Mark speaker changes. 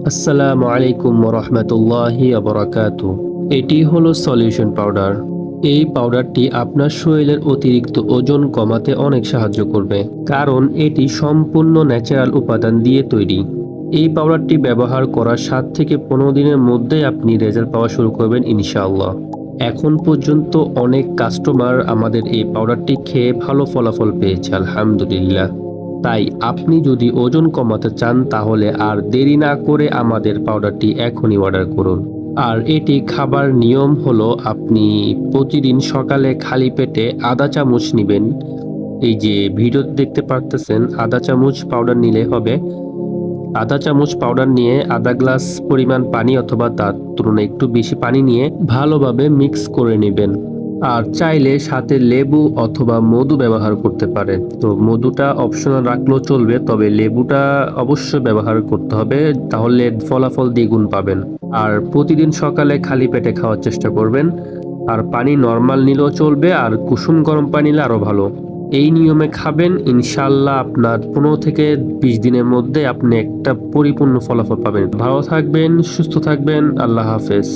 Speaker 1: আসসালামু আলাইকুম রহমতুল্লাহি আবরাকাতু। এটি হলো সলিউশন পাউডার। এই পাউডারটি আপনার শরীরের অতিরিক্ত ওজন কমাতে অনেক সাহায্য করবে, কারণ এটি সম্পূর্ণ ন্যাচারাল উপাদান দিয়ে তৈরি। এই পাউডারটি ব্যবহার করার 7 থেকে 15 দিনের মধ্যেই আপনি রেজাল্ট পাওয়া শুরু করবেন ইনশাআল্লাহ। এখন পর্যন্ত অনেক কাস্টমার আমাদের এই পাউডারটি খেয়ে ভালো ফলাফল পেয়েছে আলহামদুলিল্লাহ। তাই আপনি যদি ওজন কমাতে চান তাহলে আর দেরি না করে আমাদের পাউডারটি এখনই অর্ডার করুন। আর এটি খাবার নিয়ম হলো, আপনি প্রতিদিন সকালে খালি পেটে আধা চামচ নিবেন। এই যে ভিডিও দেখতে পারতেছেন, আধা চামচ পাউডার নিলে হবে। আধা চামচ পাউডার নিয়ে আধা গ্লাস পরিমাণ পানি অথবা তার তুলনায় একটু বেশি পানি নিয়ে ভালোভাবে মিক্স করে নেবেন। আর চাইলে সাথে লেবু অথবা মধু ব্যবহার করতে পারেন। তো মধুটা অপশনাল রাখলেও চলবে, তবে লেবুটা অবশ্যই ব্যবহার করতে হবে, তাহলে ফলাফল দ্বিগুণ পাবেন। আর প্রতিদিন সকালে খালি পেটে খাওয়ার চেষ্টা করবেন। আর পানি নর্মাল নিলেও চলবে, আর কুসুম গরম পানি নিলে আরও ভালো। এই নিয়মে খাবেন, ইনশাল্লাহ আপনার 15 থেকে 20 দিনের মধ্যে আপনি একটা পরিপূর্ণ ফলাফল পাবেন। ভালো থাকবেন, সুস্থ থাকবেন। আল্লাহ হাফেজ।